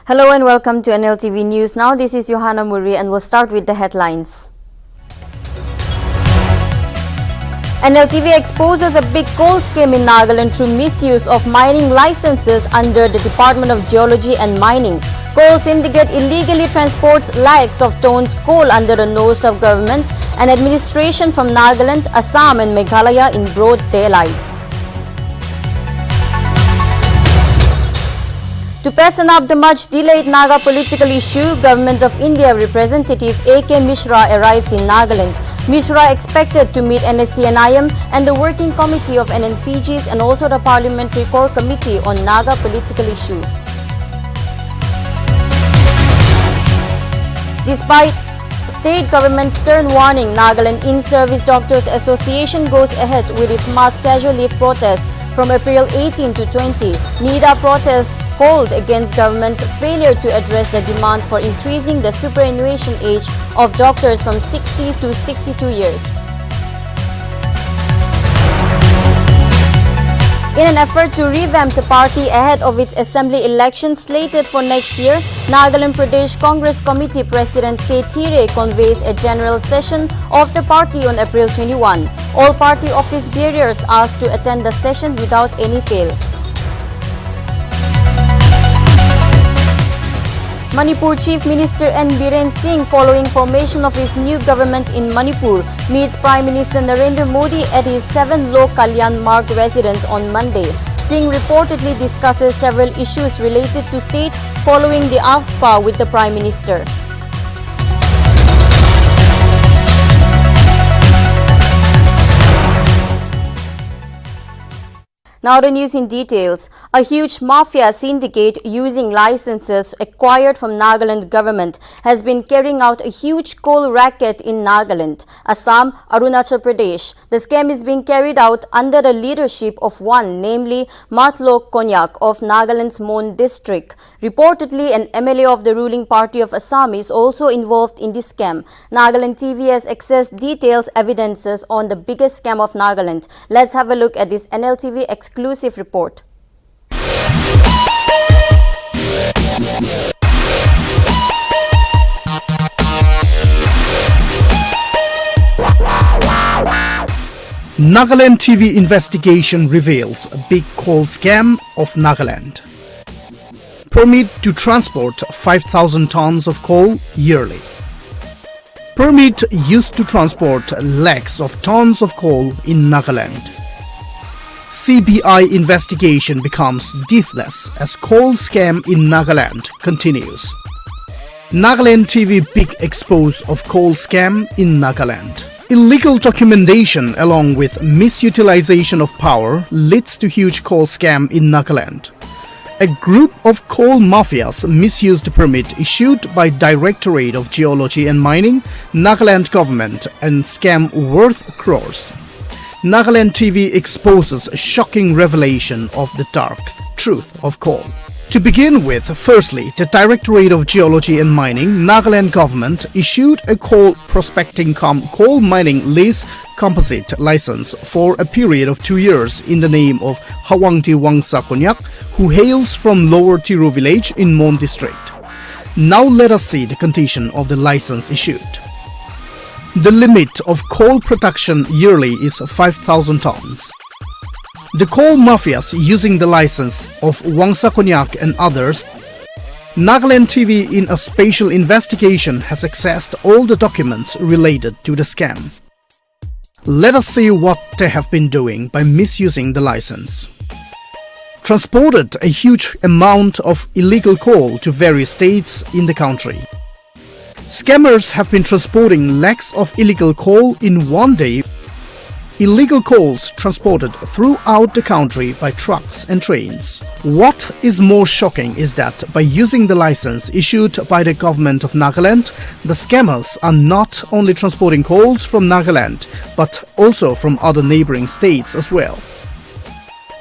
Hello and welcome to Nltv News. Now this is Johanna Muri and we'll start with the headlines. Nltv exposes a big coal scheme in Nagaland through misuse of mining licenses under the Department of Geology and Mining. Coal syndicate illegally transports lakhs of tons coal under the nose of government and administration from Nagaland, Assam and Meghalaya in broad daylight. To fasten up the much delayed Naga political issue, Government of India representative A.K. Mishra arrives in Nagaland. Mishra expected to meet NSCNIM and the working committee of NNPGs and also the Parliamentary Core Committee on Naga political issue. Despite state government's stern warning, Nagaland In-Service Doctors Association goes ahead with its mass casual leave protest from April 18 to 20. NIDA protests called against government's failure to address the demand for increasing the superannuation age of doctors from 60 to 62 years. In an effort to revamp the party ahead of its assembly election slated for next year, Nagaland Pradesh Congress Committee President K. Thire convenes a general session of the party on April 21. All party office bearers asked to attend the session without any fail. Manipur Chief Minister N. Biren Singh, following formation of his new government in Manipur, meets Prime Minister Narendra Modi at his 7th Lok Kalyan Marg residence on Monday. Singh reportedly discusses several issues related to state following the AFSPA with the Prime Minister. Now the news in details. A huge mafia syndicate using licenses acquired from Nagaland government has been carrying out a huge coal racket in Nagaland, Assam, Arunachal Pradesh. The scam is being carried out under the leadership of one, namely Matlok Konyak of Nagaland's Mon district. Reportedly, an MLA of the ruling party of Assam is also involved in this scam. Nagaland TV has accessed details, evidences on the biggest scam of Nagaland. Let's have a look at this Nltv exclusive report. Nagaland TV investigation reveals a big coal scam of Nagaland. Permit to transport 5,000 tons of coal yearly. Permit used to transport lakhs of tons of coal in Nagaland. CBI investigation becomes deathless as coal scam in Nagaland continues. Nagaland TV big expose of coal scam in Nagaland. Illegal documentation along with misutilization of power leads to huge coal scam in Nagaland. A group of coal mafias misused permit issued by Directorate of Geology and Mining, Nagaland government and scam worth crores. Nagaland TV exposes shocking revelation of the dark truth of coal. To begin with, firstly, the Directorate of Geology and Mining, Nagaland government issued a coal prospecting coal mining lease composite license for a period of 2 years in the name of Hawangti Wangsa Konyak, who hails from Lower Tiru village in Mon district. Now let us see the condition of the license issued. The limit of coal production yearly is 5,000 tons. The coal mafias using the license of Wangsa Konyak and others, Nagaland TV in a special investigation has accessed all the documents related to the scam. Let us see what they have been doing by misusing the license. Transported a huge amount of illegal coal to various states in the country. Scammers have been transporting lakhs of illegal coal in one day. Illegal coals transported throughout the country by trucks and trains. What is more shocking is that by using the license issued by the government of Nagaland, the scammers are not only transporting coals from Nagaland, but also from other neighboring states as well.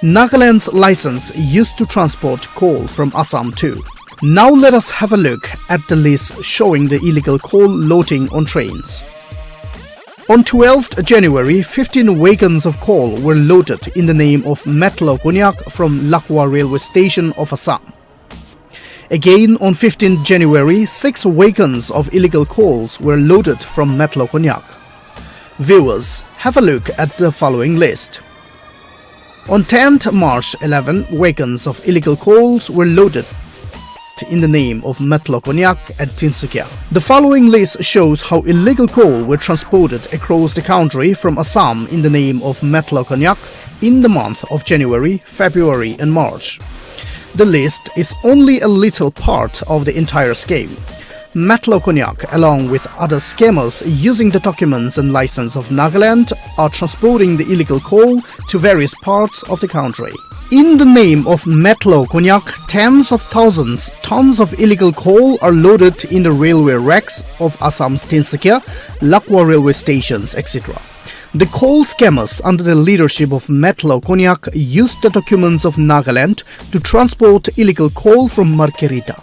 Nagaland's license used to transport coal from Assam too. Now let us have a look at the list showing the illegal coal loading on trains. On 12th January, 15 wagons of coal were loaded in the name of Matlok Konyak from Lakwa railway station of Assam. Again, on 15 January, 6 wagons of illegal coals were loaded from Metlo Konyak. Viewers, have a look at the following list. On 10th March, 11 wagons of illegal coals were loaded in the name of Metlo Konyak at Tinsukia. The following list shows how illegal coal were transported across the country from Assam in the name of Metlo Konyak in the month of January, February and March. The list is only a little part of the entire scheme. Metlo Konyak, along with other scammers using the documents and license of Nagaland, are transporting the illegal coal to various parts of the country. In the name of Metlo Konyak, tens of thousands tons of illegal coal are loaded in the railway racks of Assam's Tinsukia, Lakwa railway stations, etc. The coal scammers under the leadership of Metlo Konyak used the documents of Nagaland to transport illegal coal from Margherita.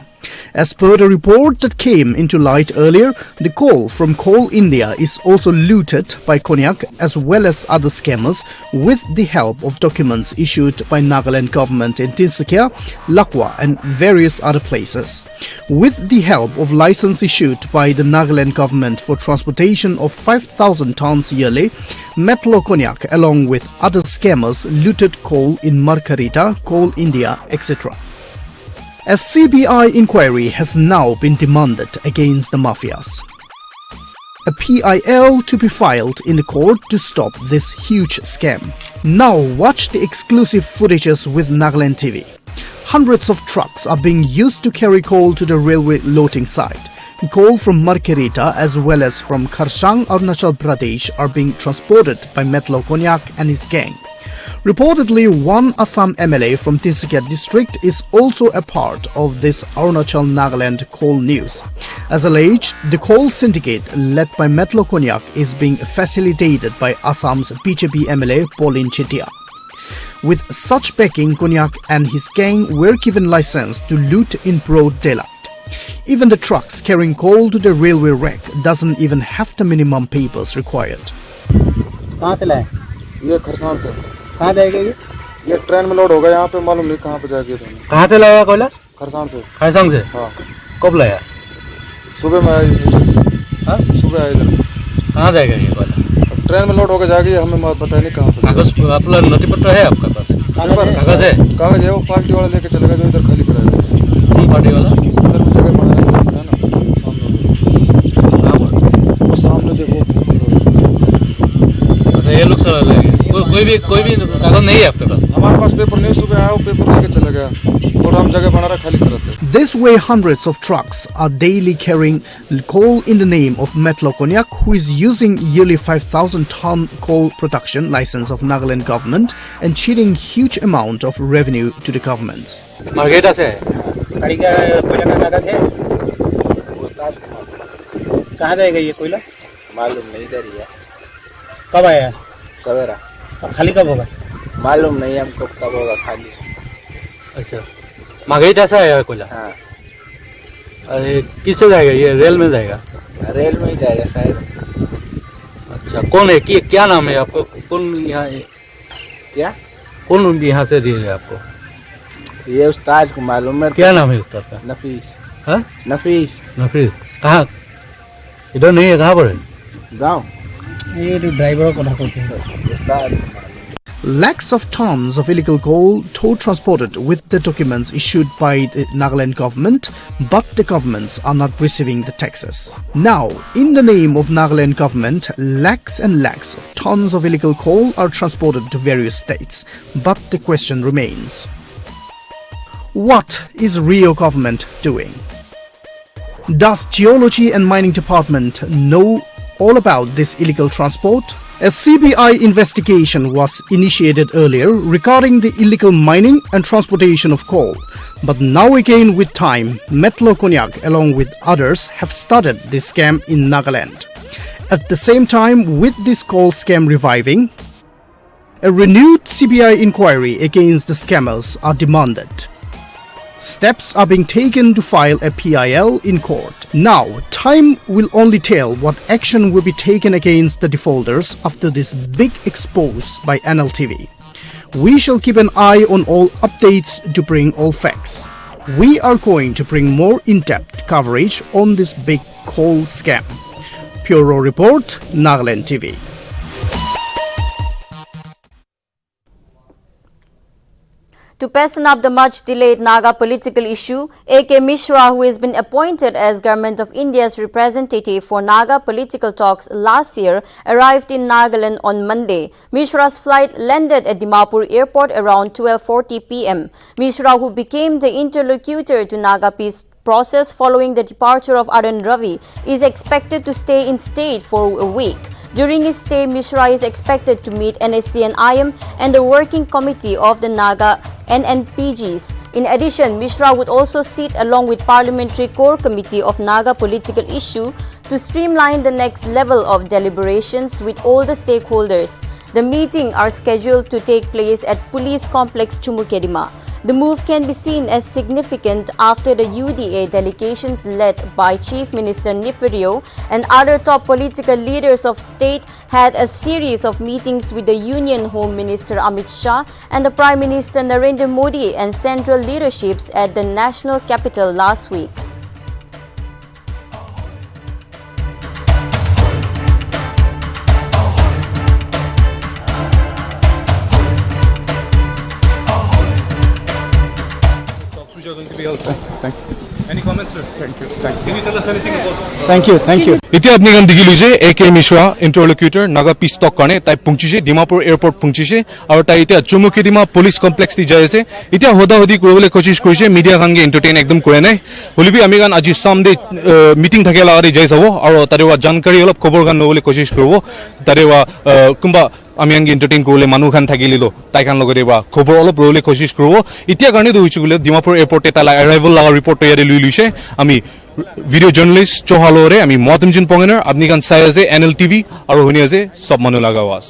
As per the report that came into light earlier, the coal from Coal India is also looted by Konyak as well as other scammers with the help of documents issued by Nagaland government in Tinsukia, Lakwa and various other places. With the help of license issued by the Nagaland government for transportation of 5,000 tons yearly, Metlo Konyak along with other scammers looted coal in Margherita, Coal India, etc. A CBI inquiry has now been demanded against the mafias. A PIL to be filed in the court to stop this huge scam. Now watch the exclusive footages with Nltv. Hundreds of trucks are being used to carry coal to the railway loading site. Coal from Margherita as well as from Kharsang, Arunachal Pradesh are being transported by Metlo Konyak and his gang. Reportedly, one Assam MLA from Tinsukia district is also a part of this Arunachal Nagaland coal news. As alleged, the coal syndicate led by Metlo Konyak is being facilitated by Assam's BJP MLA Pauline Chetia. With such backing, Konyak and his gang were given license to loot in broad daylight. Even the trucks carrying coal to the railway rack doesn't even have the minimum papers required. कहाँ से लाए? ये खरसान से। कहाँ जाएगा ये train में load होगा यहाँ पे मालूम नहीं कहाँ पे जाएगी तो। कहाँ से लाया कोयला? खरसान से। खरसान से? हाँ। कब लाया? सुबह में आई। हाँ? सुबह आई इधर। कहाँ जाएगा ये कोयला? ट्रेन में लोड होकर जाएगी हमें पता नहीं कहाँ पे। कागज अपना नोटिस पत्र है आपका पास? कागज है? कागज है वो पार्टी वाला लेके चलेगा जो इधर खाली कराएगा। कौन पार्टी वाला? इधर जगह बनाया है ना सामने। वो सामने देखो। ये लोग सब लेंगे कोई भी कागज नहीं है आपके पास हमारे पास पेपर नहीं सुबह आया वो पेपर लेके चला गया और हम जगह बना रहा खाली कराते This way hundreds of trucks are daily carrying coal in the name of Metlo Konyak, who is using yearly 5,000 ton coal production license of Nagaland government and cheating huge amount of revenue to the governments. Margarita से गाड़ी का कोयला का कागज है कहाँ जाएगा ये कोयला मालूम नहीं इधर ही है कब आया सवेरा खाली कब होगा मालूम नहीं हमको कब होगा खाली अच्छा मार्गेटा से आया कोयला हाँ अरे किससे जाएगा ये रेल में जाएगा रेल में ही जाएगा शायद अच्छा कौन है क्या नाम है आपको कौन यहाँ क्या कौन यहाँ से दिए आपको ये उस्ताद को मालूम है क्या नाम है उस्ताद का नफीस हाँ नफीस कहाँ इधर नहीं है कहाँ पर है गाँव ये ड्राइवर को ना Lakhs of tons of illegal coal tow transported with the documents issued by the Nagaland government, but the governments are not receiving the taxes. Now, in the name of Nagaland government, lakhs and lakhs of tons of illegal coal are transported to various states, but the question remains. What is Rio government doing? Does Geology and Mining Department know all about this illegal transport? A CBI investigation was initiated earlier regarding the illegal mining and transportation of coal. But now again with time, Metlo Konyak along with others have started this scam in Nagaland. At the same time, with this coal scam reviving, a renewed CBI inquiry against the scammers are demanded. Steps are being taken to file a PIL in court. Now, time will only tell what action will be taken against the defaulters after this big expose by Nltv. We shall keep an eye on all updates to bring all facts. We are going to bring more in-depth coverage on this big coal scam. Bureau Report, Nagaland TV. To fasten up the much-delayed Naga political issue, A.K. Mishra, who has been appointed as Government of India's representative for Naga political talks last year, arrived in Nagaland on Monday. Mishra's flight landed at Dimapur airport around 12:40 p.m. Mishra, who became the interlocutor to Naga peace process following the departure of Nltv, is expected to stay in state for a week. During his stay, Mishra is expected to meet NSC and IM and the working committee of the Naga NNPGs. In addition, Mishra would also sit along with Parliamentary Core Committee of Naga political issue to streamline the next level of deliberations with all the stakeholders. The meeting are scheduled to take place at Police Complex Chumukedima. The move can be seen as significant after the UDA delegations led by Chief Minister Nltv and other top political leaders of state had a series of meetings with the Union Home Minister Amit Shah and the Prime Minister Narendra Modi and central leaderships at the national capital last week. Which are going to be held. Thank you. Any comments, sir? Thank you. Thank you. Can you tell us anything about? Thank you. এতিয়া আপনি গান দেখিলো যে A.K. Mishra ইন্টারলোকিউটর Naga piece টক কাৰণে তাই পৌঁছিছে Dimapur airport পৌঁছিছে আৰু তাই এতিয়া চুমুকিডিমা পুলিচ কমপ্লেক্স দি যাই আছে এতিয়া হদাহদি কৰিবলৈ কোচিছ কৰিছে মিডিয়া খানগে এন্টাৰটেইন একদম কৰে নাই হলিবি আমি গান আজি সামদে মিটিং থাকে লাগাৰে যাই যাব আৰু তাৰেৱা জানকাৰী অলপ খবৰ গান নবলৈ কোচিছ কৰিব তাৰেৱা কুম্বা আমি আঙ্গি এন্টারটেইন করলে মানুহ খান থাকিলিলো তাই খান লগতে বা খবর অলপ রলে কোশিশ করব ইতিয়া কারণে দইছে গুলে ডিমাপুর এয়ারপোর্টে তালা অ্যারাইভাল লাগা রিপোর্ট তৈয়ারি লই লইছে আমি ভিডিও জার্নালিস্ট চহালরে আমি মতমজিন পঙ্গেনার আপনি গান চাই আছে Nltv আর হনি আছে সব মানুহ লাগা ওয়াস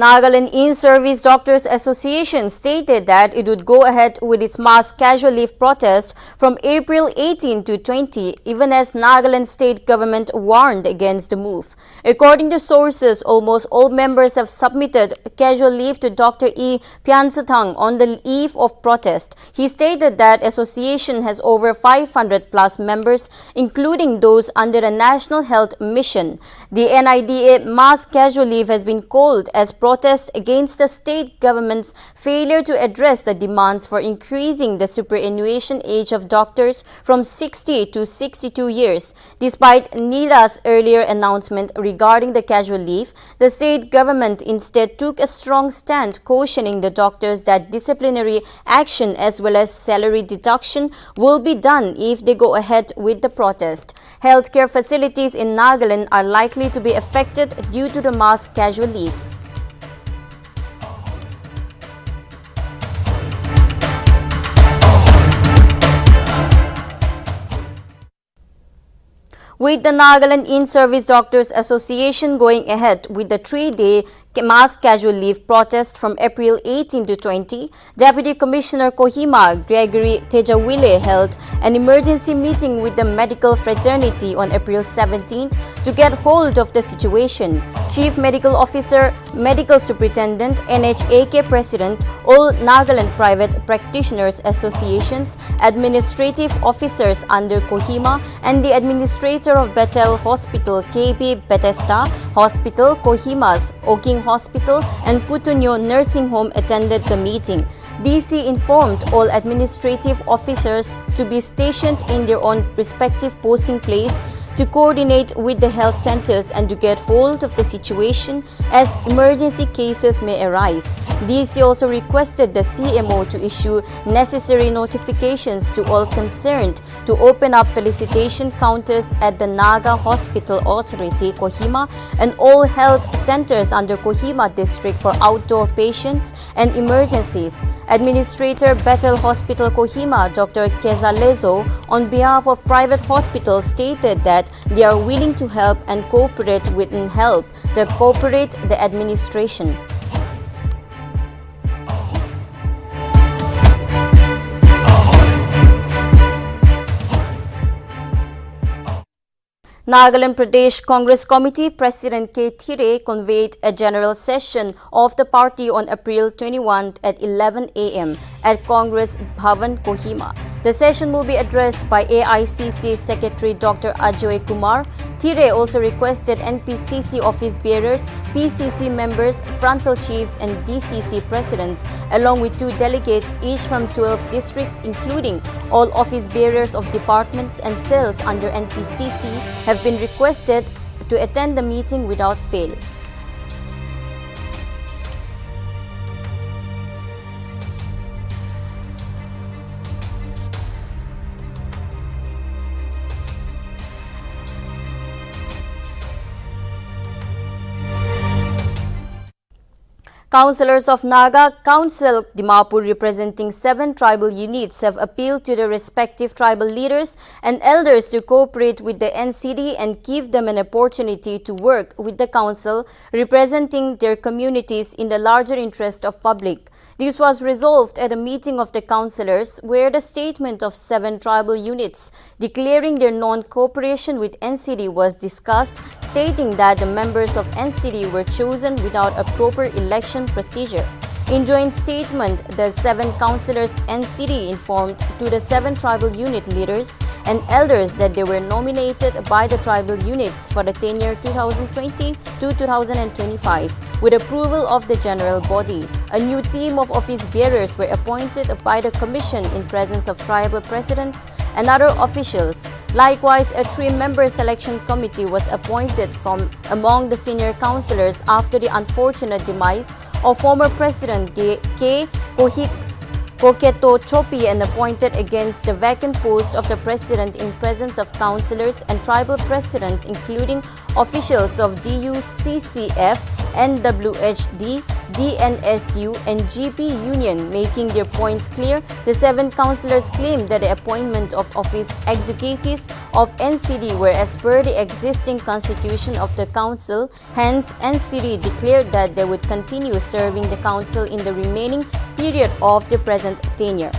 Nagaland In-Service Doctors Association stated that it would go ahead with its mass casual leave protest from April 18 to 20, even as Nagaland state government warned against the move. According to sources, almost all members have submitted casual leave to Dr. E. Pyansatang on the eve of protest. He stated that association has over 500 plus members, including those under the National Health Mission. The NIDA mass casual leave has been called as protest against the state government's failure to address the demands for increasing the superannuation age of doctors from 60 to 62 years. Despite NIDA's earlier announcement regarding the casual leave, the state government instead took a strong stand cautioning the doctors that disciplinary action as well as salary deduction will be done if they go ahead with the protest. Healthcare facilities in Nagaland are likely to be affected due to the mass casual leave. With the Nagaland In-Service Doctors Association going ahead with the 3-day mass casual leave protest from April 18 to 20, Deputy Commissioner Kohima Gregory Tejawile held an emergency meeting with the medical fraternity on April 17th to get hold of the situation. Chief Medical Officer, Medical Superintendent, NHAK President, all Nagaland Private Practitioners Associations, administrative officers under Kohima, and the administrator of Bethel Hospital, KB Bethesda Hospital, Kohima's Oking Hospital, and Putunyo Nursing Home attended the meeting. DC informed all administrative officers to be stationed in their own respective posting place to coordinate with the health centers and to get hold of the situation as emergency cases may arise. DC also requested the CMO to issue necessary notifications to all concerned to open up felicitation counters at the Naga Hospital Authority, Kohima, and all health centers under Kohima district for outdoor patients and emergencies. Administrator Bethel Hospital Kohima, Dr. Kezalezo, on behalf of private hospitals stated that they are willing to help and cooperate with the administration. Nagaland Pradesh Congress Committee President K. Thire convened a general session of the party on April 21 at 11 a.m. at Congress Bhavan, Kohima. The session will be addressed by AICC Secretary Dr. Ajoy Kumar. Thire also requested NPCC office bearers, PCC members, frontal chiefs and DCC presidents, along with 2 delegates each from 12 districts, including all office bearers of departments and cells under NPCC, have been requested to attend the meeting without fail. Councillors of Naga Council Dimapur representing 7 tribal units have appealed to their respective tribal leaders and elders to cooperate with the NCD and give them an opportunity to work with the council representing their communities in the larger interest of public. This was resolved at a meeting of the councillors where the statement of 7 tribal units declaring their non-cooperation with NCD was discussed, stating that the members of NCD were chosen without a proper election procedure. In joint statement, the 7 councillors NCD informed to the 7 tribal unit leaders and elders that they were nominated by the tribal units for the tenure 2020 to 2025 with approval of the general body. A new team of office bearers were appointed by the commission in presence of tribal presidents and other officials. Likewise, a 3-member selection committee was appointed from among the senior councillors after the unfortunate demise of former President K. Koketo Chopi and appointed against the vacant post of the President in presence of councillors and tribal presidents, including officials of DUCCF, NWHD, DNSU and GP Union. Making their points clear, the 7 councillors claimed that the appointment of office executives of NCD were as per the existing constitution of the council. Hence, NCD declared that they would continue serving the council in the remaining period of the present tenure.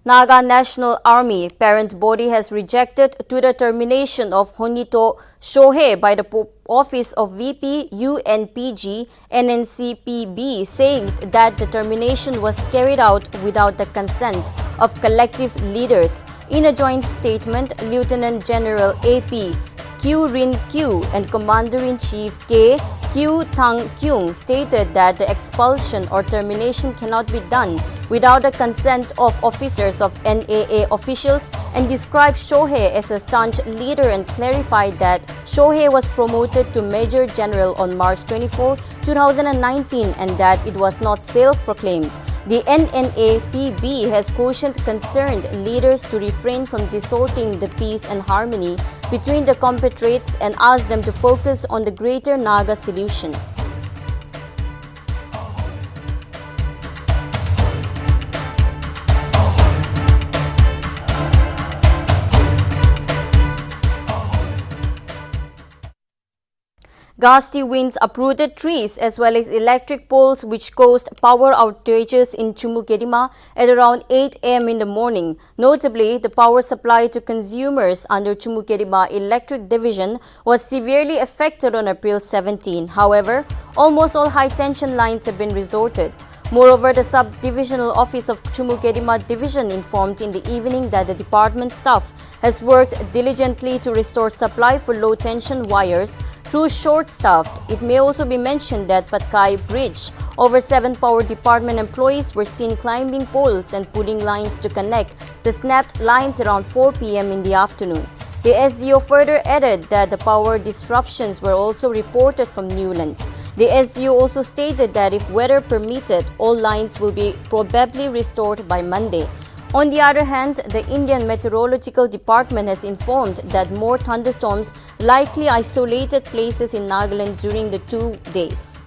Naga National Army parent body has rejected to the termination of Honito Shohei by the Office of VP UNPG NNCPB, saying that the termination was carried out without the consent of collective leaders. In a joint statement, Lieutenant General AP Q Rin Q and Commander-in-Chief K Q Thang Kyung stated that the expulsion or termination cannot be done without the consent of officers of NAA officials, and described Shohei as a staunch leader and clarified that Shohei was promoted to Major General on March 24, 2019 and that it was not self-proclaimed. The NNAPB has cautioned concerned leaders to refrain from distorting the peace and harmony between the compatriots and asked them to focus on the greater Naga solution. Gusty winds uprooted trees as well as electric poles, which caused power outages in Chumukedima at around 8 a.m. in the morning. Notably, the power supply to consumers under Chumukedima Electric Division was severely affected on April 17. However, almost all high-tension lines have been resorted. Moreover, the Sub-Divisional Office of Chumukedima Division informed in the evening that the department staff has worked diligently to restore supply for low-tension wires through short-staffed. It may also be mentioned that Patkai Bridge, over 7 power department employees were seen climbing poles and pulling lines to connect the snapped lines around 4 p.m. in the afternoon. The SDO further added that the power disruptions were also reported from Newland. The SDO also stated that if weather permitted, all lines will be probably restored by Monday. On the other hand, the Indian Meteorological Department has informed that more thunderstorms likely isolated places in Nagaland during the 2 days.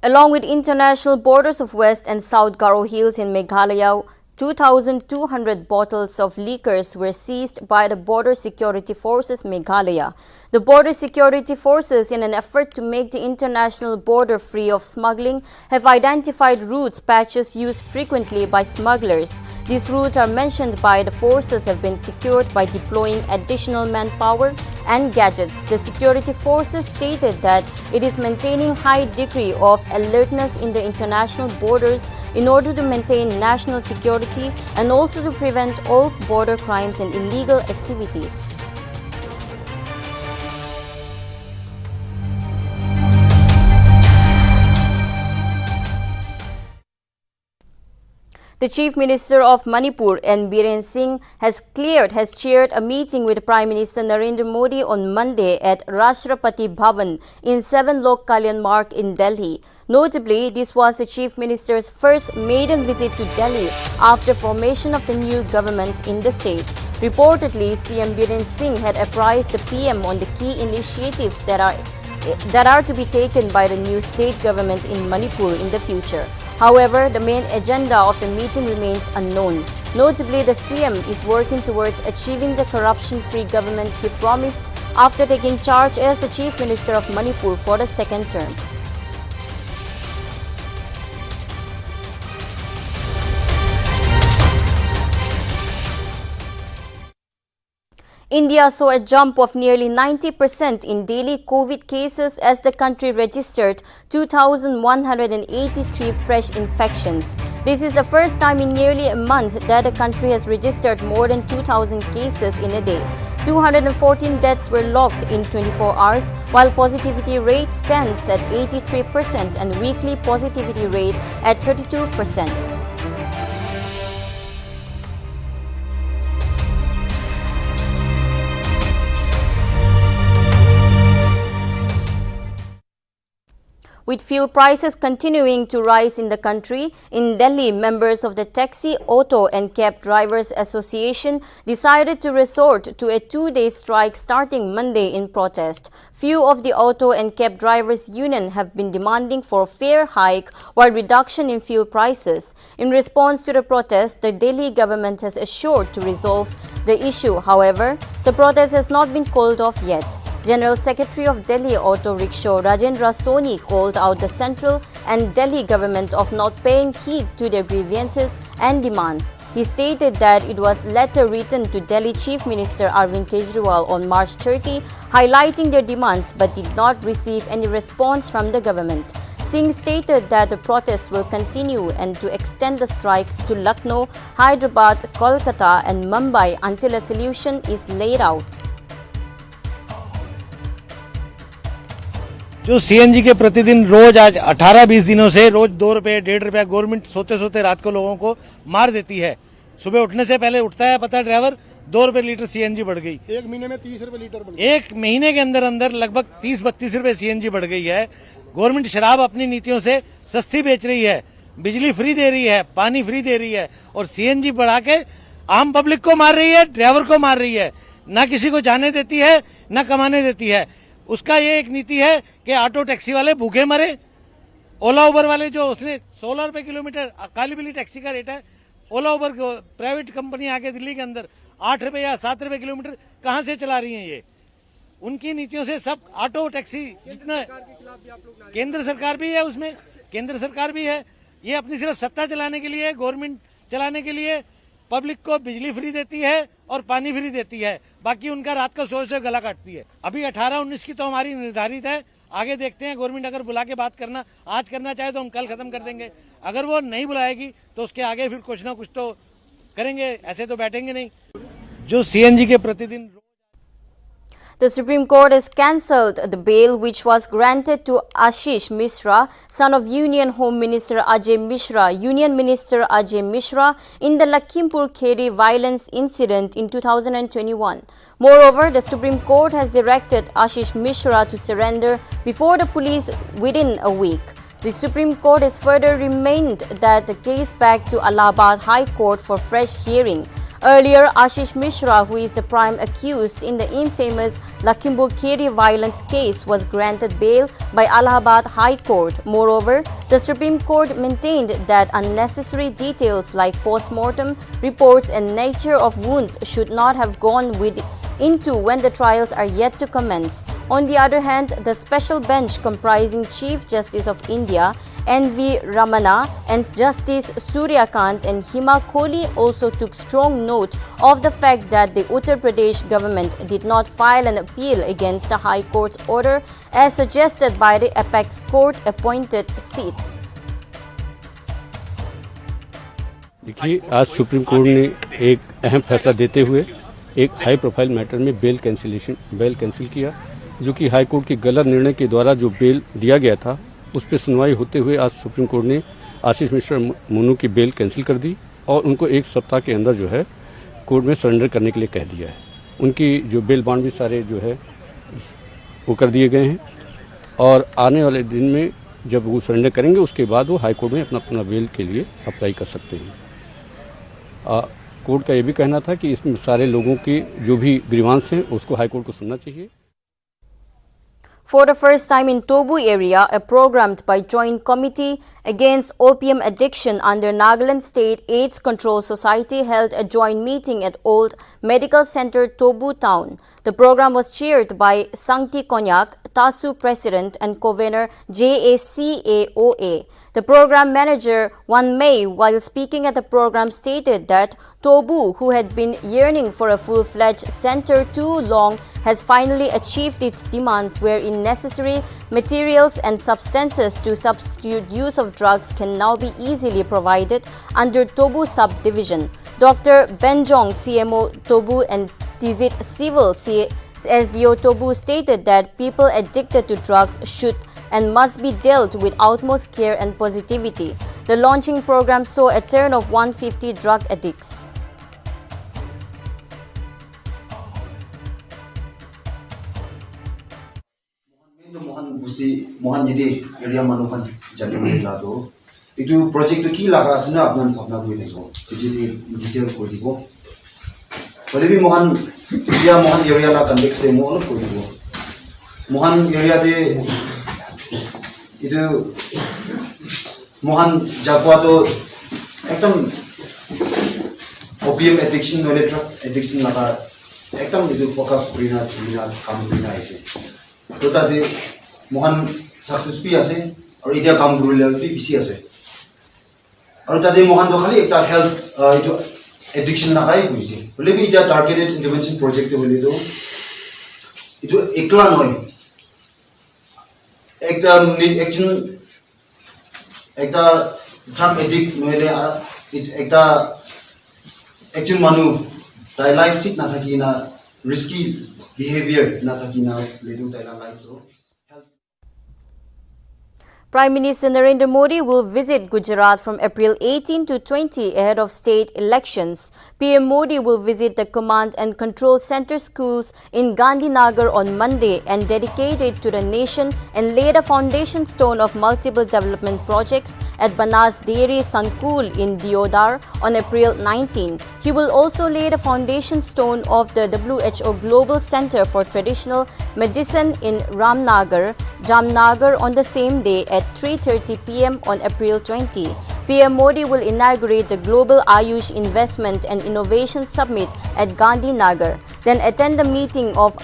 Along with international borders of West and South Garo Hills in Meghalaya, 2,200 bottles of liquors were seized by the Border Security Forces Meghalaya. The Border Security Forces, in an effort to make the international border free of smuggling, have identified routes patches used frequently by smugglers. These routes are mentioned by the forces have been secured by deploying additional manpower and gadgets. The security forces stated that it is maintaining high degree of alertness in the international borders in order to maintain national security and also to prevent all border crimes and illegal activities. The Chief Minister of Manipur, Nltv, has chaired a meeting with Prime Minister Narendra Modi on Monday at Rashtrapati Bhavan in 7 Lok Kalyan Marg in Delhi. Notably, this was the Chief Minister's first maiden visit to Delhi after formation of the new government in the state. Reportedly, CM Biren Singh had apprised the PM on the key initiatives that are to be taken by the new state government in Manipur in the future. However, the main agenda of the meeting remains unknown. Notably, the CM is working towards achieving the corruption-free government he promised after taking charge as the Chief Minister of Manipur for the second term. India saw a jump of nearly 90% in daily COVID cases as the country registered 2,183 fresh infections. This is the first time in nearly a month that the country has registered more than 2,000 cases in a day. 214 deaths were logged in 24 hours, while positivity rate stands at 83% and weekly positivity rate at 32%. With fuel prices continuing to rise in the country, in Delhi, members of the Taxi, Auto and Cab Drivers Association decided to resort to a 2-day strike starting Monday in protest. Few of the Auto and Cab Drivers Union have been demanding for a fare hike or reduction in fuel prices. In response to the protest, the Delhi government has assured to resolve the issue. However, the protest has not been called off yet. General Secretary of Delhi Auto Rickshaw Rajendra Soni called out the central and Delhi government of not paying heed to their grievances and demands. He stated that it was letter written to Delhi Chief Minister Arvind Kejriwal on March 30, highlighting their demands but did not receive any response from the government. Singh stated that the protests will continue and to extend the strike to Lucknow, Hyderabad, Kolkata and Mumbai until a solution is laid out. जो CNG के प्रतिदिन रोज आज 18-20 दिनों से रोज 2 रुपए 1.5 रुपया government सोते सोते रात को लोगों को मार देती है। सुबह उठने से पहले उठता है पता ड्राइवर 2 रुपए लीटर सीएनजी बढ़ गई। एक महीने में 30 रुपए लीटर बढ़ गई। एक महीने के अंदर अंदर लगभग 30-32 रुपए सीएनजी बढ़ गई है। गवर्नमेंट शराब अपनी नीतियों से सस्ती बेच रही है, बिजली फ्री दे रही है, पानी फ्री दे रही है और सीएनजी बढ़ा के आम पब्लिक को मार रही है, ड्राइवर को मार रही है। न किसी को जाने देती है न कमाने देती है। उसका ये एक नीति है कि ऑटो टैक्सी वाले भूखे मरे। ओला उबर वाले जो उसने 16 रुपए किलोमीटर काली बिल्ली टैक्सी का रेट है। ओला उबर प्राइवेट कंपनी आके दिल्ली के अंदर 8 रुपए या 7 रुपए किलोमीटर कहां से चला रही हैं ये। उनकी नीतियों से सब ऑटो टैक्सी जितना केंद्र सरकार भी है उसमें केंद्र सरकार भी है। ये अपनी सिर्फ सत्ता चलाने के लिए गवर्नमेंट चलाने के लिए पब्लिक को बिजली फ्री देती है और पानी फ्री देती है। बाकी उनका रात को सोए से गला काटती है। अभी 18-19 की तो हमारी निर्धारित है। आगे देखते हैं गवर्नमेंट अगर बुला के बात करना आज करना चाहे तो हम कल खत्म कर देंगे। अगर वो नहीं बुलाएगी तो उसके आगे फिर कुछ ना कुछ तो करेंगे, ऐसे तो बैठेंगे नहीं। जो सीएनजी के प्रतिदिन The Supreme Court has cancelled the bail which was granted to Ashish Mishra, son of Union Home Minister Ajay Mishra, Union Minister Ajay Mishra, in the Lakhimpur Kheri violence incident in 2021. Moreover, the Supreme Court has directed Ashish Mishra to surrender before the police within a week. The Supreme Court has further remanded the case back to Allahabad High Court for fresh hearing. Earlier, Ashish Mishra, who is the prime accused in the infamous Lakhimpur Kheri violence case, was granted bail by Allahabad High Court. Moreover, the Supreme Court maintained that unnecessary details like post-mortem reports and nature of wounds should not have gone into when the trials are yet to commence. On the other hand, the special bench comprising Chief Justice of India, N.V. Ramana, and Justice Suryakant and Hima Kohli also took strong note of the fact that the Uttar Pradesh government did not file an appeal against the High Court's order as suggested by the apex court appointed seat. देखिए, आज supreme court ने एक अहम फैसला देते हुए एक high profile matter में बेल कैंसिल किया, जो कि हाई कोर्ट के गलत निर्णय के द्वारा जो बेल दिया गया था उस पर सुनवाई होते हुए आज सुप्रीम कोर्ट ने आशीष मिश्रा मोनू की बेल कैंसिल कर दी और उनको एक सप्ताह के अंदर जो है कोर्ट में सरेंडर करने के लिए कह दिया है। उनकी जो बेल बॉन्ड भी सारे जो है वो कर दिए गए हैं और आने वाले दिन में जब वो सरेंडर करेंगे उसके बाद वो हाई कोर्ट में अपना बेल के लिए अप्लाई कर सकते हैं। कोर्ट का ये भी कहना था कि इसमें सारे लोगों की जो भी ग्रीवांस हैं उसको हाई कोर्ट को सुनना चाहिए। For the first time in Tobu area, a program by Joint Committee Against Opium Addiction under Nagaland State AIDS Control Society held a joint meeting at Old Medical Center, Tobu Town. The program was chaired by Sangti Konyak, TASU President and Convener JACAOA. The program manager, Wan Mei, while speaking at the program, stated that Tobu, who had been yearning for a full-fledged center too long, has finally achieved its demands wherein necessary materials and substances to substitute use of drugs can now be easily provided under Tobu subdivision. Dr. Benjong, CMO Tobu, and Tizit Civil SDO Tobu stated that people addicted to drugs should and must be dealt with utmost care and positivity. The launching program saw a turn of 150 drug addicts. Mohan Yidi area Manukan January Lado. Itu project to kill Lagasna Abnan Pabna Guido, in detail Codigo. But if Mohan area la convex de Mohan Codigo. Mohan area de itu Mohan Jaguado Ekam opium addiction, no drug addiction Laga Ekam itu focus Brina Kamina is it. तो ताकि Mohan success भी आसे और इधर काम करूँ ले भी बिसी आसे और ताकि मोहन तो खाली एक हेल्थ इधर एडिक्शन ना काहे कुछ से बोले भी इधर टारगेटेड इंटरवेंशन प्रोजेक्ट बोले तो इधर एकला नॉय एक ड्रग एडिक्ट नॉय ले एक मानु ताई लाइफ ठीक ना था कि ना risky behavior na takina ledu taila life so. Prime Minister Narendra Modi will visit Gujarat from April 18 to 20 ahead of state elections. PM Modi will visit the Command and Control Center schools in Gandhinagar on Monday and dedicate it to the nation and lay the foundation stone of multiple development projects at Banas Dairy Sankul in Diodar on April 19. He will also lay the foundation stone of the WHO Global Center for Traditional Medicine in Ramnagar, Jamnagar on the same day at 3:30 p.m. on April 20. PM Modi will inaugurate the Global Ayush Investment and Innovation Summit at Gandhinagar, then attend the meeting of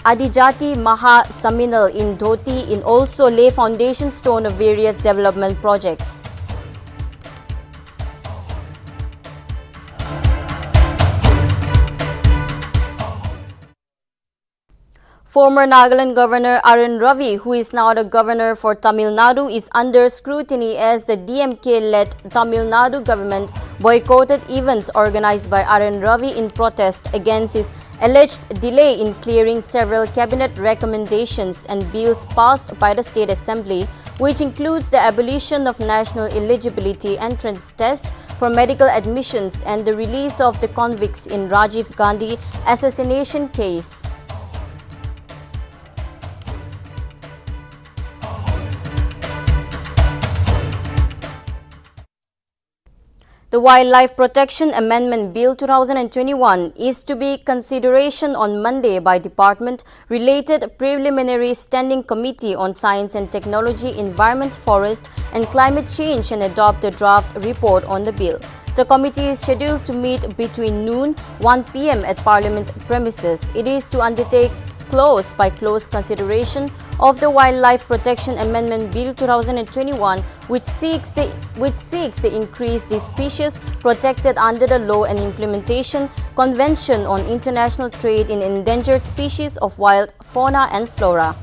Adijati Maha Saminal in Dhoti and also lay foundation stone of various development projects. Former Nagaland Governor Arun Ravi, who is now the governor for Tamil Nadu, is under scrutiny as the DMK-led Tamil Nadu government boycotted events organized by Arun Ravi in protest against his alleged delay in clearing several cabinet recommendations and bills passed by the State Assembly, which includes the abolition of national eligibility entrance test for medical admissions and the release of the convicts in Rajiv Gandhi assassination case. The Wildlife Protection Amendment Bill 2021 is to be consideration on Monday by Department-related Preliminary Standing Committee on Science and Technology, Environment, Forest and Climate Change and adopt a draft report on the bill. The committee is scheduled to meet between noon 1 p.m. at Parliament premises. It is to undertake close-by-close consideration of the Wildlife Protection Amendment Bill 2021, which seeks to increase the species protected under the law and implementation Convention on International Trade in Endangered Species of Wild Fauna and Flora.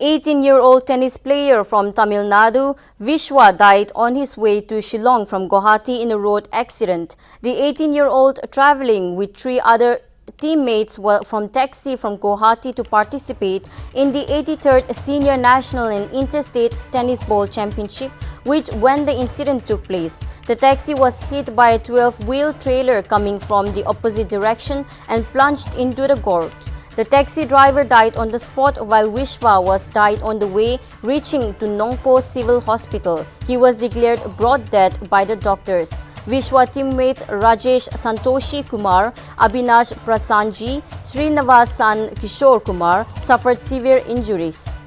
18-year-old tennis player from Tamil Nadu, Vishwa, died on his way to Shillong from Guwahati in a road accident. The 18-year-old, traveling with 3 other teammates from taxi from Guwahati to participate in the 83rd Senior National and Interstate Tennis Ball Championship, when the incident took place. The taxi was hit by a 12-wheel trailer coming from the opposite direction and plunged into the gorge. The taxi driver died on the spot while Vishwa died on the way reaching to Nongpo Civil Hospital. He was declared broad dead by the doctors. Vishwa teammates Rajesh Santoshi Kumar, Abhinash Prasanji, Srinivasan Kishore Kumar suffered severe injuries.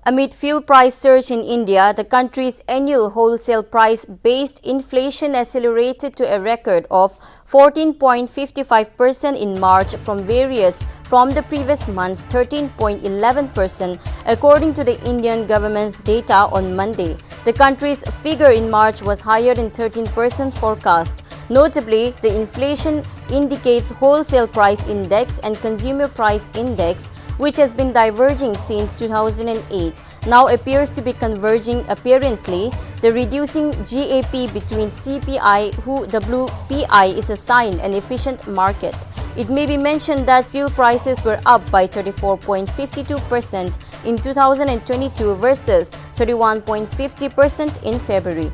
Amid fuel price surge in India, the country's annual wholesale price-based inflation accelerated to a record of 14.55% in March from the previous month's 13.11%, according to the Indian government's data on Monday. The country's figure in March was higher than 13% forecast. Notably, the inflation indicates wholesale price index and consumer price index, which has been diverging since 2008, now appears to be converging. Apparently, the reducing gap between CPI, WPI, is a sign an efficient market. It may be mentioned that fuel prices were up by 34.52% in 2022 versus 31.50% in February.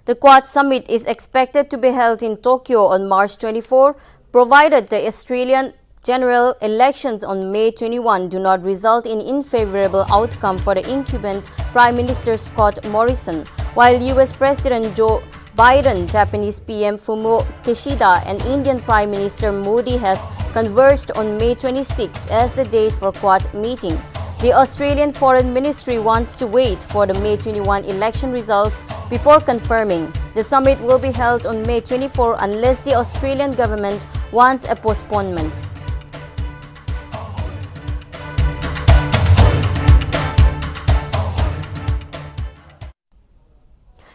The Quad Summit is expected to be held in Tokyo on March 24, provided the Australian general elections on May 21 do not result in unfavorable outcome for the incumbent Prime Minister Scott Morrison, while US President Joe Biden, Japanese PM Fumio Kishida and Indian Prime Minister Modi has converged on May 26 as the date for Quad meeting. The Australian Foreign Ministry wants to wait for the May 21 election results before confirming. The summit will be held on May 24 unless the Australian government wants a postponement.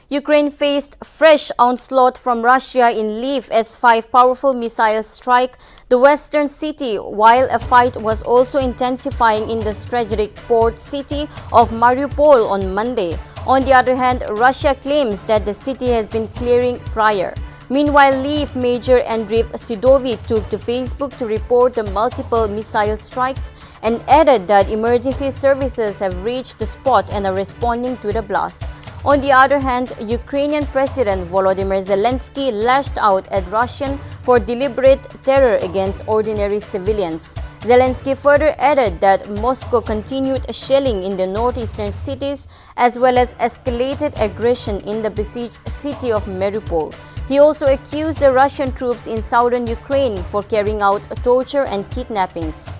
Ukraine faced fresh onslaught from Russia in Lviv as 5 powerful missiles strike the western city, while a fight was also intensifying in the strategic port city of Mariupol on Monday. On the other hand, Russia claims that the city has been clearing prior. Meanwhile, Lviv Major Andriy Sidovi took to Facebook to report the multiple missile strikes and added that emergency services have reached the spot and are responding to the blast. On the other hand, Ukrainian President Volodymyr Zelensky lashed out at Russia for deliberate terror against ordinary civilians. Zelensky further added that Moscow continued shelling in the northeastern cities as well as escalated aggression in the besieged city of Mariupol. He also accused the Russian troops in southern Ukraine for carrying out torture and kidnappings.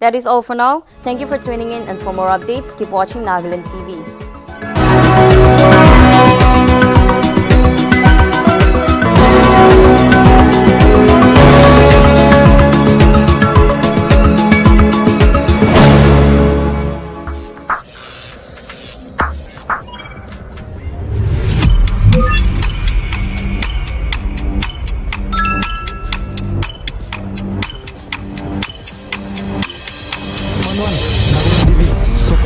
That is all for now. Thank you for tuning in, and for more updates, keep watching Nagaland TV.